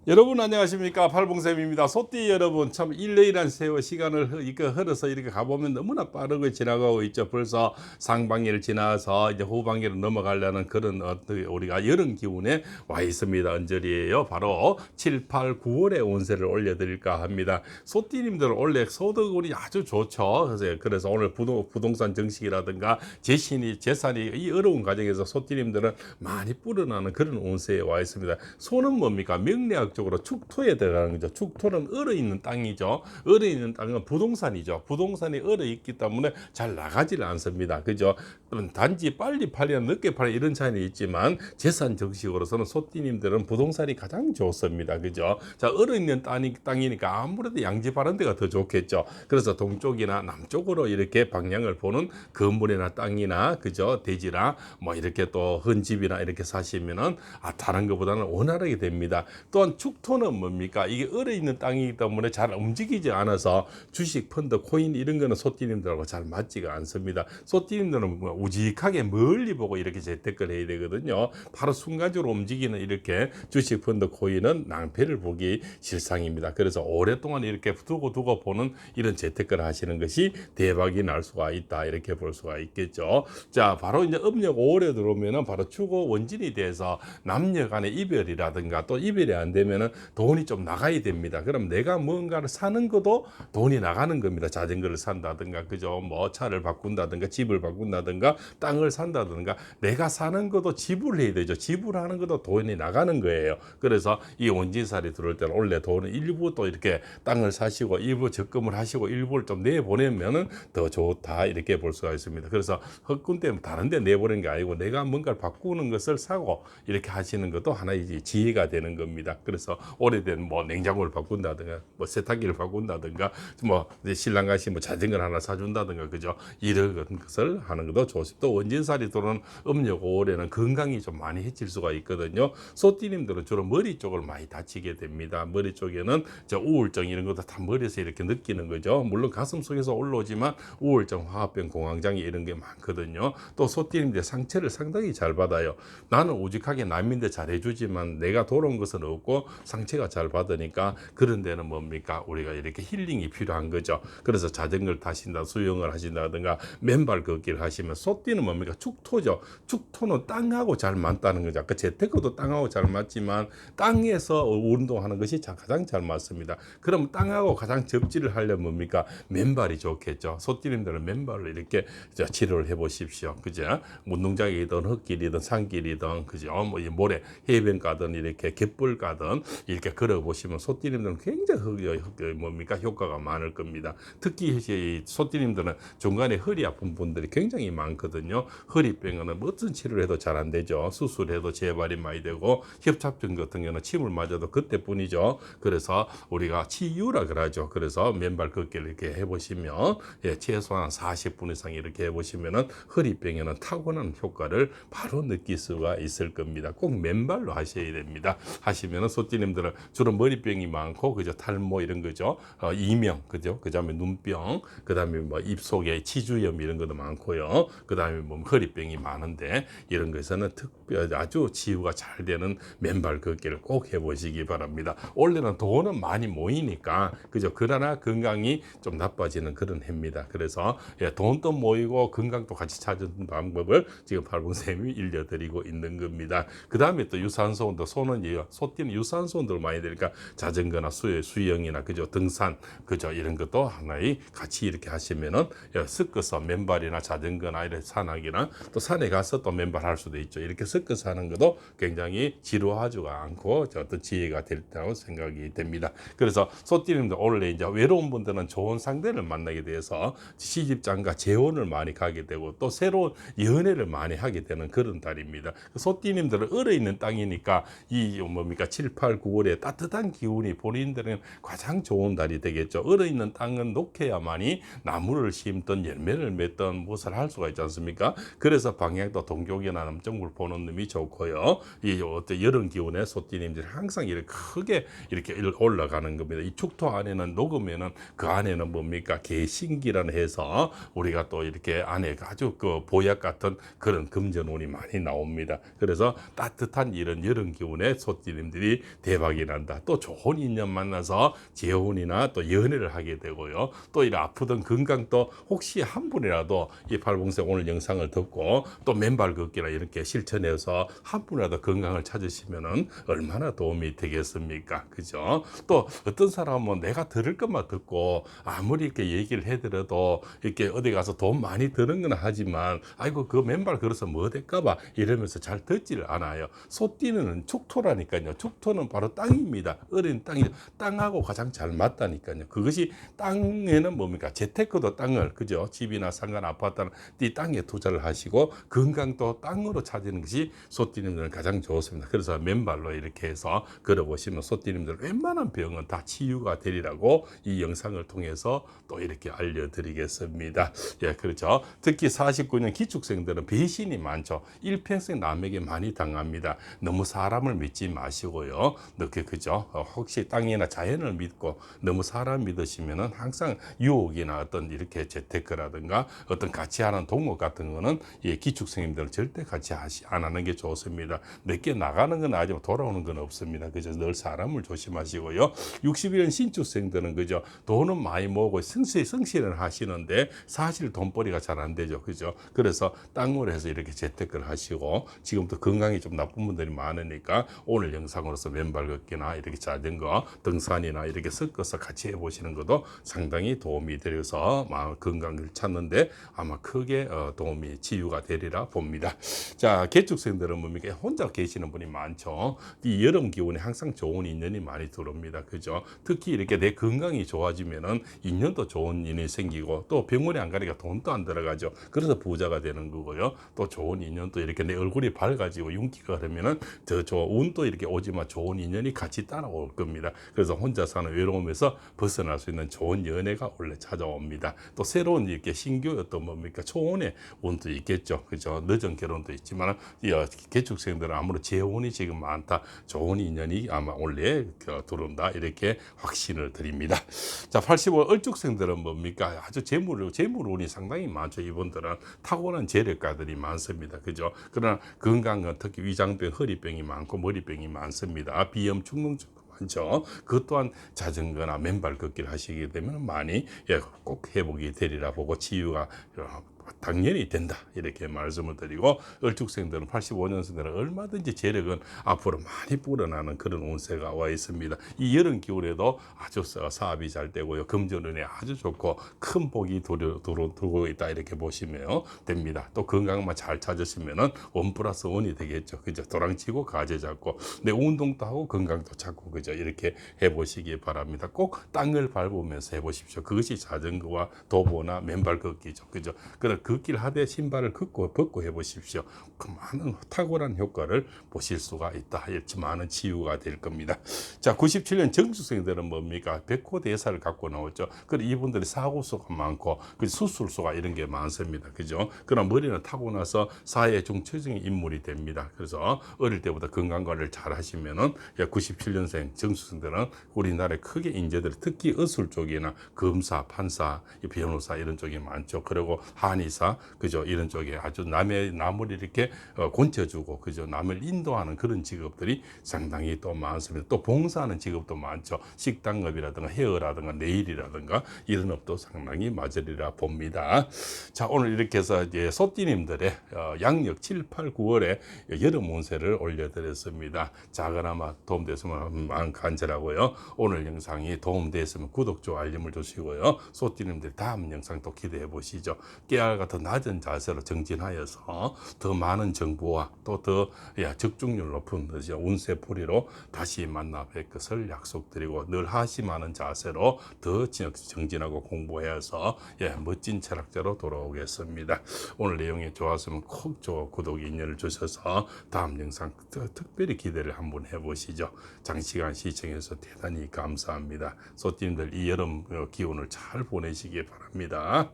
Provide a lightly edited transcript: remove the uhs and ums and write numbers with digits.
여러분 안녕하십니까, 팔봉쌤입니다. 소띠 여러분, 참 1년이란 세월 시간을 이렇게 흘러서 이렇게 가보면 너무나 빠르게 지나가고 있죠. 벌써 상반기를 지나서 이제 후반기로 넘어가려는 그런 우리가 여름 기운에 와 있습니다. 언저리예요. 바로 7, 8, 9월에 운세를 올려드릴까 합니다. 소띠님들 원래 소득운이 아주 좋죠. 그래서 오늘 부동산 정식이라든가 재산이 이 어려운 과정에서 소띠님들은 많이 불어나는 그런 운세에 와 있습니다. 소는 뭡니까? 명리학 적으로 축토에 들어가는 거죠. 축토는 얼어있는 땅이죠. 얼어있는 땅은 부동산이죠. 부동산이 얼어있기 때문에 잘 나가지를 않습니다. 그죠? 단지 빨리 팔리나 늦게 팔리나 이런 차이는 있지만 재산 정식으로서는 소띠님들은 부동산이 가장 좋습니다. 그죠? 자, 얼어있는 땅이니까 아무래도 양지바른 데가 더 좋겠죠. 그래서 동쪽이나 남쪽으로 이렇게 방향을 보는 건물이나 땅이나 그죠? 대지나 뭐 이렇게 또 헌집이나 이렇게 사시면은 다른 것보다는 원활하게 됩니다. 또한 축토는 뭡니까? 이게 얼어있는 땅이기 때문에 잘 움직이지 않아서 주식, 펀드, 코인 이런 거는 소띠님들하고 잘 맞지가 않습니다. 소띠님들은 우직하게 멀리 보고 이렇게 재테크를 해야 되거든요. 바로 순간적으로 움직이는 이렇게 주식, 펀드, 코인은 낭패를 보기 실상입니다. 그래서 오랫동안 이렇게 두고 보는 이런 재테크를 하시는 것이 대박이 날 수가 있다, 이렇게 볼 수가 있겠죠. 자, 바로 이제 음력 5월에 들어오면은 바로 축오 원진이 돼서 남녀 간의 이별이라든가 또 이별이 안 되면은 돈이 좀 나가야 됩니다. 그럼 내가 뭔가를 사는 것도 돈이 나가는 겁니다. 자전거를 산다든가 그죠? 뭐 차를 바꾼다든가 집을 바꾼다든가 땅을 산다든가 내가 사는 것도 지불해야 되죠. 지불하는 것도 돈이 나가는 거예요. 그래서 이 원진살이 들어올 때는 원래 돈을 일부 또 이렇게 땅을 사시고 일부 적금을 하시고 일부를 좀 내보내면은 더 좋다, 이렇게 볼 수가 있습니다. 그래서 헛군 때문에 다른 데 내보내는 게 아니고 내가 뭔가를 바꾸는 것을 사고 이렇게 하시는 것도 하나의 지혜가 되는 겁니다. 그래서 오래된 뭐 냉장고를 바꾼다든가 뭐 세탁기를 바꾼다든가 뭐 신랑 같이 뭐 자전거를 하나 사준다든가 그죠? 이런 것을 하는 것도 좋습니다. 또 원진살이 들어오는 음력 5월에는 건강이 좀 많이 해칠 수가 있거든요. 소띠님들은 주로 머리 쪽을 많이 다치게 됩니다. 머리 쪽에는 우울증 이런 것도 다 머리에서 이렇게 느끼는 거죠. 물론 가슴 속에서 올라오지만 우울증, 화합병, 공황장애 이런 게 많거든요. 또 소띠님들 상처를 상당히 잘 받아요. 나는 오직하게 남인데 잘해주지만 내가 돌아온 것은 없고 상처가 잘 받으니까 그런 데는 뭡니까? 우리가 이렇게 힐링이 필요한 거죠. 그래서 자전거를 타신다, 수영을 하신다든가 맨발 걷기를 하시면 소띠는 뭡니까? 축토죠. 축토는 땅하고 잘 맞다는 거죠. 아까 재테크도 땅하고 잘 맞지만 땅에서 운동하는 것이 가장 잘 맞습니다. 그럼 땅하고 가장 접지를 하려면 뭡니까? 맨발이 좋겠죠. 소띠님들은 맨발로 이렇게 치료를 해보십시오. 그죠? 운동장이든 흙길이든 산길이든 그죠? 뭐 모래 해변가든 이렇게 갯벌 가든 이렇게 걸어보시면 소띠님들은 굉장히 뭡니까? 효과가 많을 겁니다. 특히 소띠님들은 중간에 허리 아픈 분들이 굉장히 많거든요. 허리병은 어떤 치료를 해도 잘 안 되죠. 수술해도 재발이 많이 되고 협착증 같은 경우는 침을 맞아도 그때뿐이죠. 그래서 우리가 치유라 그러죠. 그래서 맨발 걷기를 이렇게 해보시면 최소한 40분 이상 이렇게 해보시면은 허리병에는 타고난 효과를 바로 느낄 수가 있을 겁니다. 꼭 맨발로 하셔야 됩니다. 하시면은 소띠님들은 주로 머리병이 많고 그죠? 탈모 이런 거죠. 이명 그죠? 그다음에 눈병, 그다음에 뭐 입속에 치주염 이런 것도 많고요. 그다음에 뭐 허리병이 많은데 이런 것에는 특별히 아주 치유가 잘 되는 맨발 걷기를 꼭 해보시기 바랍니다. 원래는 돈은 많이 모이니까 그죠? 그러나 건강이 좀 나빠지는 그런 해입니다. 그래서 돈도 모이고 건강도 같이 찾는 방법을 지금 팔봉쌤이 일려드리고 있는 겁니다. 그 다음에 또 유산소 운동, 소띠는 유산소 운동을 많이 되니까 자전거나 수영이나 그죠? 등산 그죠? 이런 것도 하나의 같이 이렇게 하시면은 섞어서 맨발이나 자전거나 이런 산악이나 또 산에 가서 또 맨발 할 수도 있죠. 이렇게 섞어서 하는 것도 굉장히 지루하지가 않고 어떤 지혜가 될 거라고 생각이 됩니다. 그래서 소띠님들 원래 이제 외로운 분들은 좋은 상대를 만나게 돼서 시집장가 재혼을 많이 가게 되고 또 새로운 연애를 많이 하게 되는 그런 달입니다. 소띠님들은 얼어있는 땅이니까 이 뭡니까 7, 8, 9월에 따뜻한 기운이 본인들은 가장 좋은 달이 되겠죠. 얼어있는 땅은 녹해야만이 나무를 심든 열매를 맺든 무엇을 할 수가 있지 않습니까? 그래서 방향도 동쪽이나 남쪽을 보는 놈이 좋고요. 이 어떤 여름 기운에 소띠님들이 항상 이렇게 크게 이렇게 올라가는 겁니다. 이 축토 안에는 녹으면은 그 안에는 뭡니까? 개신기라는 해서 우리가 또 이렇게 안에 아주 그 보약 같은 그런 금전운이 많이 나옵니다. 그래서 따뜻한 이런 여름 기운에 소띠님들이 대박이 난다. 또 좋은 인연 만나서 재혼이나 또 연애를 하게 되고요. 또 이 아프던 건강도 혹시 한 분이라도 이 팔봉생 오늘 영상을 듣고 또 맨발 걷기나 이렇게 실천해서 한 분이라도 건강을 찾으시면은 얼마나 도움이 되겠습니까? 그죠? 또 어떤 사람은 내가 들을 것만 듣고 아무리 이렇게 얘기를 해드려도 이렇게 어디 가서 돈 많이 드는 건 하지만 아이고 그 맨발 걸어서 뭐 될까봐 이러면서 잘 듣지를 않아요. 소띠는 축토라니까요. 축토는 바로 땅입니다. 어린 땅이 땅하고 가장 잘 맞다니까요. 그것이 땅에는 뭡니까? 재테크도 땅을 그죠? 집이나 상가, 아파트나 이 땅에 투자를 하시고 건강도 땅으로 찾는 것이 소띠님들은 가장 좋습니다. 그래서 맨발로 이렇게 해서 걸어보시면 소띠님들 웬만한 병은 다 치유가 되리라고 이 영상을 통해서 또 이렇게 알려드리겠습니다. 예, 그렇죠. 특히 49년 기축생들은 배신이 많죠. 일평생 남에게 많이 당합니다. 너무 사람을 믿지 마시고요. 늦게 그죠? 혹시 땅이나 자연을 믿고 너무 사람 믿으시면은 항상 유혹이나 어떤 이렇게 재테크라든가 어떤 같이 하는 동업 같은 거는 예, 기축생님들은 절대 같이 안 하는 게 좋습니다. 늦게 나가는 건 아니지만 돌아오는 건 없습니다. 그죠? 늘 사람을 조심하시고요. 61년 신축생들은 그죠? 돈은 많이 모으고 성실을 하시는데 사실 돈벌이가 잘 안 되죠. 그죠? 그래서 땅으로 해서 이렇게 재테크를 하시고 지금부터 건강이 좀 나쁜 분들이 많으니까 오늘 영상으로서 맨발 걷기나 이렇게 자전거, 등산이나 이렇게 섞어서 같이 해보시는 것도 상당히 도움이 되어서 건강을 찾는데 아마 크게 도움이 치유가 되리라 봅니다. 자, 개축생들은 뭡니까? 혼자 계시는 분이 많죠. 이 여름 기운에 항상 좋은 인연이 많이 들어옵니다. 그죠? 특히 이렇게 내 건강이 좋아지면은 인연도 좋은 인연이 생기고 또 병원에 안 가니까 돈도 안 들어가죠. 그래서 부자가 되는 거고요. 또 좋은 인연도 이렇게 내 얼굴이 밝아지고 윤기가 흐르면은 더 좋은 운도 이렇게 오지만 좋은 인연이 같이 따라올 겁니다. 그래서 혼자 사는 외로움에서 벗어날 수 있는 좋은 연애가 원래 찾아옵니다. 또 새로운 이렇게 신규 어떤 뭡니까? 초혼의 운도 있겠죠. 그죠? 늦은 결혼도 있지만 개축생들은 아무래도 재혼이 지금 많다. 좋은 인연이 아마 원래 들어온다. 이렇게 확신을 드립니다. 자, 85 을죽생들은 뭡니까? 아주 재물운이 상당히 많죠. 이분들은 타고난 재력가들이 많습니다. 그죠? 그러나 건강은 특히 위장병, 허리병이 많고 머리병이 많습니다. 비염, 축농증 많죠. 그것 또한 자전거나 맨발 걷기를 하시게 되면 많이 꼭 회복이 되리라 보고 치유가 당연히 된다 이렇게 말씀을 드리고 을축생들은 85년생들은 얼마든지 재력은 앞으로 많이 불어나는 그런 운세가 와 있습니다. 이 여름 기운에도 아주 사업이 잘 되고요. 금전운이 아주 좋고 큰 복이 들어오고 있다 이렇게 보시면 됩니다. 또 건강만 잘 찾으시면은 원 플러스 원이 되겠죠. 그죠? 도랑치고 가재 잡고 내 운동도 하고 건강도 찾고 그죠? 이렇게 해보시기 바랍니다. 꼭 땅을 밟으면서 해보십시오. 그것이 자전거와 도보나 맨발 걷기죠. 그죠? 걷기를 하되 신발을 벗고 해보십시오. 그 많은 탁월한 효과를 보실 수가 있다. 이렇게 많은 치유가 될 겁니다. 자, 97년 정수생들은 뭡니까? 백호대사를 갖고 나왔죠. 그리고 이분들이 사고수가 많고 수술수가 이런 게 많습니다. 그죠? 그러나 머리는 타고나서 사회 중추적인 인물이 됩니다. 그래서 어릴 때부터 건강관리를 잘 하시면은 97년생 정수생들은 우리나라에 크게 인재들 특히 의술 쪽이나 검사, 판사, 변호사 이런 쪽이 많죠. 그리고 한의사, 그죠? 이런 쪽에 아주 남을 이렇게 권쳐주고, 그죠? 남을 인도하는 그런 직업들이 상당히 또 많습니다. 또 봉사하는 직업도 많죠. 식당업이라든가 헤어라든가 네일이라든가 이런 업도 상당히 맞으리라 봅니다. 자, 오늘 이렇게 해서 이제 소띠님들의 양력 7, 8, 9월에 여름 운세를 올려드렸습니다. 작은아마 도움됐으면 마음 간절하고요. 오늘 영상이 도움됐으면 구독, 좋아요, 알림을 주시고요. 소띠님들 다음 영상 또 기대해 보시죠. 깨알과 더 낮은 자세로 정진하여서 더 많은 정보와 또 더 적중률 높은 운세풀이로 다시 만나 뵐 것을 약속드리고 늘 하심하는 자세로 더 정진하고 공부해서 멋진 철학자로 돌아오겠습니다. 오늘 내용이 좋았으면 꼭 구독, 인연을 주셔서 다음 영상 특별히 기대를 한번 해보시죠. 장시간 시청해서 대단히 감사합니다. 소띠님들 이 여름 기운을 잘 보내시기 바랍니다.